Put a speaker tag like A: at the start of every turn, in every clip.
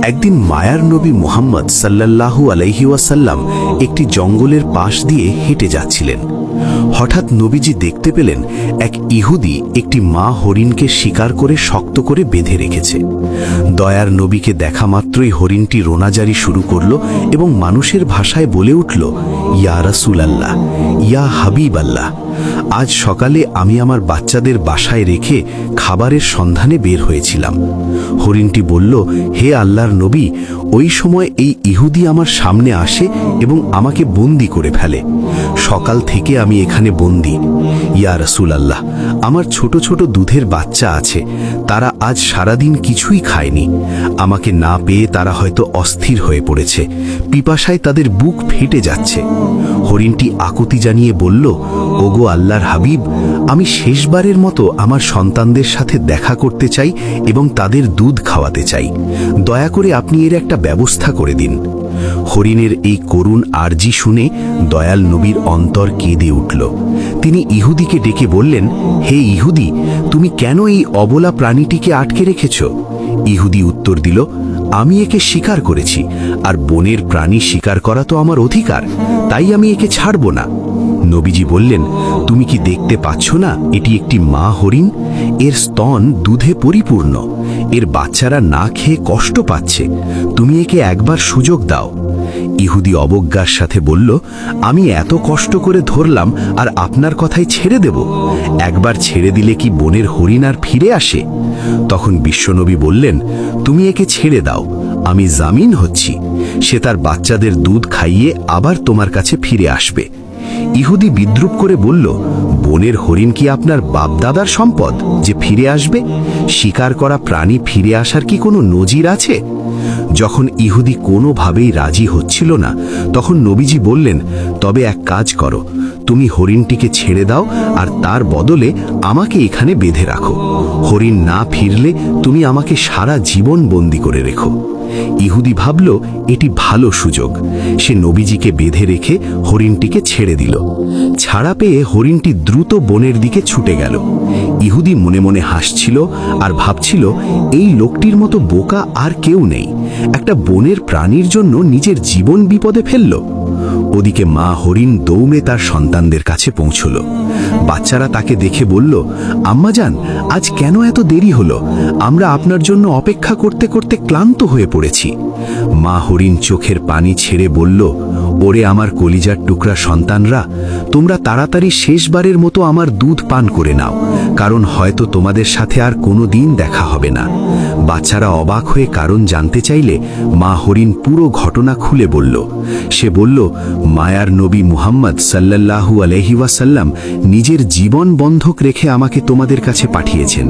A: একদিন মায়ার নবী মুহাম্মদ সাল্লাল্লাহু আলাইহি ওয়াসাল্লাম একটি জঙ্গলের পাশ দিয়ে হেঁটে যাচ্ছিলেন। হঠাৎ নবীজি দেখতে পেলেন এক ইহুদি একটি মা হরিণকে শিকার করে শক্ত করে বেঁধে রেখেছে। দয়ার নবীকে দেখা মাত্রই হরিণটি রোনাজারি শুরু করল এবং মানুষের ভাষায় বলে উঠল, ইয়া রাসূলাল্লাহ, ইয়া হাবিব আল্লাহ, আজ সকালে আমি আমার বাচ্চাদের বাসায় রেখে খাবারের সন্ধানে বের হয়েছিলাম। হরিণটি বলল, হে আল্লাহর নবী, ওই সময় এই ইহুদি আমার সামনে আসে এবং আমাকে বন্দি করে ফেলে। সকাল থেকে আমি এখানে বন্দি। ইয়া রাসূলাল্লাহ, আমার ছোট ছোট দুধের বাচ্চা আছে, তারা আজ সারাদিন কিছুই খায়নি। আমাকে না পেয়ে তারা হয়তো অস্থির হয়ে পড়েছে, পিপাসায় তাদের বুক ফেটে যাচ্ছে। হরিণটি আকুতি জানিয়ে বলল, ওগো আল্লাহর হাবিব, আমি শেষবারের মতো আমার সন্তানদের সাথে দেখা করতে চাই এবং তাদের দুধ খাওয়াতে চাই। দয়া করে আপনি এর একটা ব্যবস্থা করে দিন। হরিণের এই করুণ আর্জি শুনে দয়াল নবীর অন্তর কেঁদে উঠল। তিনি ইহুদিকে ডেকে বললেন, হে ইহুদি, তুমি কেন এই অবলা প্রাণীটিকে আটকে রেখেছ? ইহুদি উত্তর দিল, আমি একে শিকার করেছি, আর বনের প্রাণী শিকার করা তো আমার অধিকার, তাই আমি একে ছাড়ব না। নবীজি বললেন, তুমি কি দেখতে পাচ্ছ না এটি একটি মা হরিণ? এর স্তন দুধে পরিপূর্ণ, এর বাচ্চারা না খেয়ে কষ্ট পাচ্ছে, তুমি একে একবার সুযোগ দাও। ইহুদি অবজ্ঞার সাথে বলল, আমি এত কষ্ট করে ধরলাম আর আপনার কথাই ছেড়ে দেব? একবার ছেড়ে দিলে কি বনের হরিণ আর ফিরে আসে? তখন বিশ্বনবী বললেন, তুমি একে ছেড়ে দাও, আমি জামিন হচ্ছি, সে তার বাচ্চাদের দুধ খাইয়ে আবার তোমার কাছে ফিরে আসবে। ইহুদি বিদ্রুপ করে বলল, বনের হরিণ কি আপনার বাপদাদার সম্পদ যে ফিরে আসবে? শিকার করা প্রাণী ফিরে আসার কি কোনো নজির আছে? যখন ইহুদি কোনোভাবেই রাজি হচ্ছিল না, তখন নবীজি বললেন, তবে এক কাজ করো, তুমি হরিণটিকে ছেড়ে দাও আর তার বদলে আমাকে এখানে বেঁধে রাখো। হরিণ না ফিরলে তুমি আমাকে সারা জীবন বন্দী করে রেখো। ইহুদি ভাবল এটি ভালো সুযোগ। সে নবীজিকে বেঁধে রেখে হরিণটিকে ছেড়ে দিল। ছাড়া পেয়ে হরিণটি দ্রুত বনের দিকে ছুটে গেল। ইহুদি মনে মনে হাসছিল আর ভাবছিল, এই লোকটির মতো বোকা আর কেউ নেই, একটা বনের প্রাণীর জন্য নিজের জীবন বিপদে ফেলল। ওদিকে মা হরিণ দৌড়ে তার সন্তানদের কাছে পৌঁছল। বাচ্চারা তাকে দেখে বলল, আম্মাজান, আজ কেন এত দেরি হলো? আমরা আপনার জন্য অপেক্ষা করতে করতে ক্লান্ত হয়ে পড়েছি। মা হরিণ চোখের পানি ছেড়ে বলল, ওরে আমার কলিজার টুকরা সন্তানরা, তোমরা তাড়াতাড়ি শেষবারের মতো আমার দুধ পান করে নাও, কারণ হয়তো তোমাদের সাথে আর কোনো দিন দেখা হবে না। বাচ্চারা অবাক হয়ে কারণ জানতে চাইলে মা হরিণ পুরো ঘটনা খুলে বলল। সে বলল, মায়ার নবী মুহাম্মদ সাল্লাল্লাহু আলাইহি ওয়াসাল্লাম নিজের জীবন বন্ধক রেখে আমাকে তোমাদের কাছে পাঠিয়েছেন।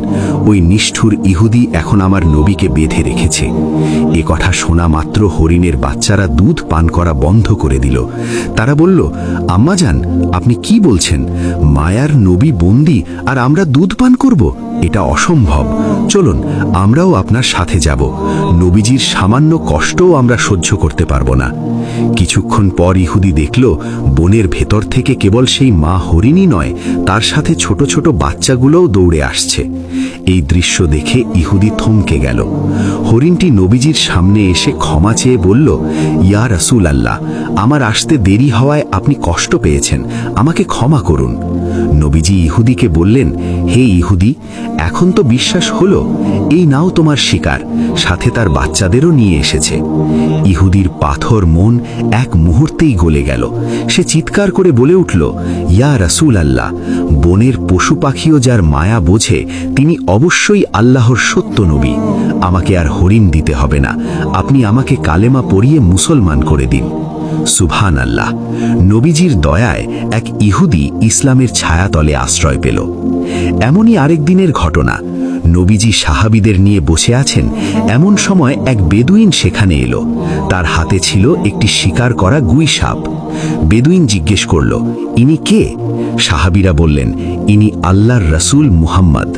A: ওই নিষ্ঠুর ইহুদি এখন আমার নবীকে বেঁধে রেখেছে। এ কথা শোনা মাত্র হরিণের বাচ্চারা দুধ পান করা বন্ধ করে দিল। তারা বলল, আম্মাজান, আপনি কি বলছেন? মায়ার নবী বন্দী আর আমরা দুধ পান করব? এটা অসম্ভব। চলুন, আমরাও আপনার সাথে যাব। নবীজির সামান্য কষ্টও আমরা সহ্য করতে পারবো না। কিছুক্ষণ পর ইহুদি দেখল বনের ভেতর থেকে কেবল সেই মা হরিণই নয়, তার সাথে ছোট ছোট বাচ্চাগুলোও দৌড়ে আসছে। এই দৃশ্য দেখে ইহুদি থমকে গেল। হরিণটি নবীজির সামনে এসে ক্ষমা চেয়ে বলল, ইয়া রাসূলাল্লাহ, আমার আসতে দেরি হওয়ায় আপনি কষ্ট পেয়েছেন, আমাকে ক্ষমা করুন। নবীজি ইহুদিকে বললেন, হে ইহুদি, এখন তো বিশ্বাস হলো, এই নাও তোমার শিকার, সাথে তার বাচ্চাদেরও নিয়ে এসেছে। ইহুদির পাথর মন এক মুহূর্তেই গলে গেল। সে চিৎকার করে বলে উঠল, ইয়া রাসূলাল্লাহ, বনের পশু পাখিও যার মায়া বোঝে, তিনি অবশ্যই আল্লাহর সত্য নবী। আমাকে আর হরিণ দিতে হবে না, আপনি আমাকে কালেমা পড়িয়ে মুসলমান করে দিন। সুবহান আল্লাহ। নবীজির দয়ায় এক ইহুদি ইসলামের ছায়াতলে আশ্রয় পেল। এমনই আরেক দিনের ঘটনা। নবীজি সাহাবীদের নিয়ে বসে আছেন, এমন সময় এক বেদুইন সেখানে এলো। তার হাতে ছিল একটি শিকার করা গুই সাপ। বেদুইন জিজ্ঞেস করল, ইনি কে? সাহাবীরা বললেন, ইনি আল্লাহর রাসূল মুহাম্মদ।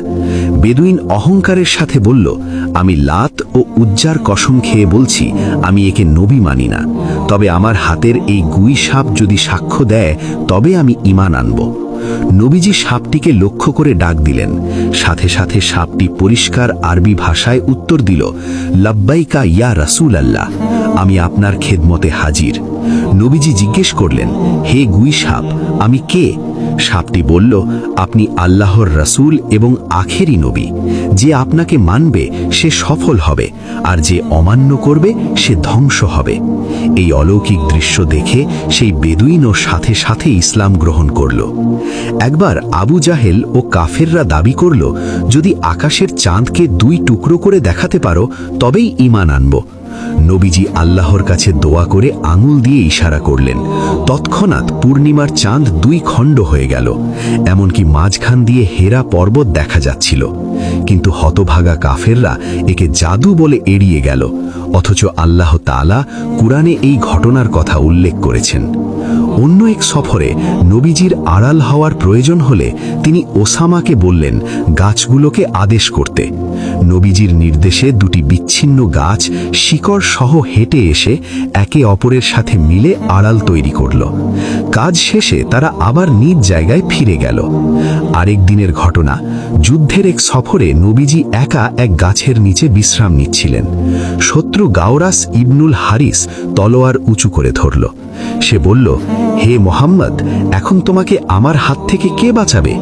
A: বেদুইন অহংকারের সাথে বলল, আমি লাত ও উজ্জার কসম খেয়ে বলছি, আমি একে নবী মানি না, তবে আমার হাতের এই গুই সাপ যদি সাক্ষ্য দেয় তবে আমি ঈমান আনব। নবীজি সাপটিকে লক্ষ্য করে ডাক দিলেন। সাথে সাথে সাপটি পরিষ্কার আরবি ভাষায় উত্তর দিল, লাব্বাইকা ইয়া রাসূল আল্লাহ, আমি আপনার খেদমতে হাজির। নবীজি জিজ্ঞেস করলেন, হে গুই সাপ, আমি কে? সাপটি বলল, আপনি আল্লাহর রাসূল এবং আখেরি নবী। যে আপনাকে মানবে সে সফল হবে, আর যে অমান্য করবে সে ধ্বংস হবে। এই অলৌকিক দৃশ্য দেখে সেই বেদুইনও সাথে সাথে ইসলাম গ্রহণ করল। একবার আবু জাহেল ও কাফেররা দাবি করল, যদি আকাশের চাঁদকে 2 টুকরো করে দেখাতে পারো তবেই ঈমান আনব। নবীজি আল্লাহর কাছে দোয়া করে আঙুল দিয়ে ইশারা করলেন। তৎক্ষণাৎ পূর্ণিমার চাঁদ 2 খণ্ড হয়ে গেল, এমনকি মাঝখান দিয়ে হেরা পর্বত দেখা যাচ্ছিল। কিন্তু হতভাগা কাফেররা একে জাদু বলে এড়িয়ে গেল, অথচ আল্লাহ তাআলা কুরআনে এই ঘটনার কথা উল্লেখ করেছেন। অন্য এক সফরে নবীজির আড়াল হওয়ার প্রয়োজন হলে তিনি ওসামাকে বললেন গাছগুলোকে আদেশ করতে। নবীজির নির্দেশে 2টি বিচ্ছিন্ন গাছ শিকড় সহ হেঁটে এসে একে অপরের সাথে মিলে আড়াল তৈরি করল। কাজ শেষে তারা আবার নিজ জায়গায় ফিরে গেল। আরেক দিনের ঘটনা, যুদ্ধের এক সফরে নবীজি একা এক গাছের নিচে বিশ্রাম নিচ্ছিলেন। শত্রু গাওরাস ইবনুল হারিস তলোয়ার উঁচু করে ধরল। সে বলল, হে মোহাম্মদ, এখন তোমাকে আমার হাত থেকে কে বাঁচাবে?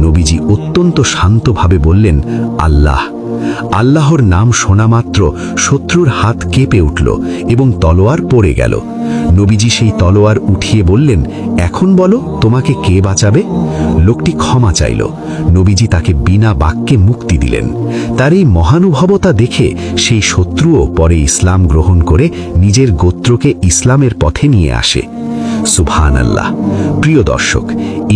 A: নবীজি অত্যন্ত শান্তভাবে বললেন, আল্লাহ। আল্লাহর নাম শোনা মাত্র শত্রুর হাত কেঁপে উঠল এবং তলোয়ার পড়ে গেল। নবীজি সেই তলোয়ার উঠিয়ে বললেন, এখন বলো তোমাকে কে বাঁচাবে? লোকটি ক্ষমা চাইল। নবীজি তাকে বিনা বাক্যে মুক্তি দিলেন। তার এই মহানুভবতা দেখে সেই শত্রুও পরে ইসলাম গ্রহণ করে নিজের গোত্রকে ইসলামের পথে নিয়ে আসে। সুবহানাল্লাহ। প্রিয় দর্শক,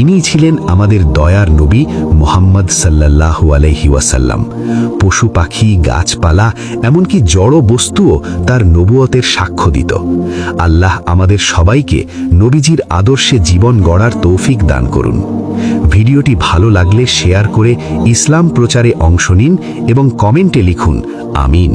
A: ইনি ছিলেন আমাদের দয়ার নবী মুহাম্মদ সাল্লাল্লাহু আলাইহি ওয়াসাল্লাম। পশু পাখি, গাছপালা, এমনকি জড় বস্তুও তার নবুয়তের সাক্ষ্য দিত। আল্লাহ আমাদের সবাইকে নবীজির আদর্শে জীবন গড়ার তৌফিক দান করুন। ভিডিওটি ভালো লাগলে শেয়ার করে ইসলাম প্রচারে অংশ নিন এবং কমেন্টে লিখুন আমিন।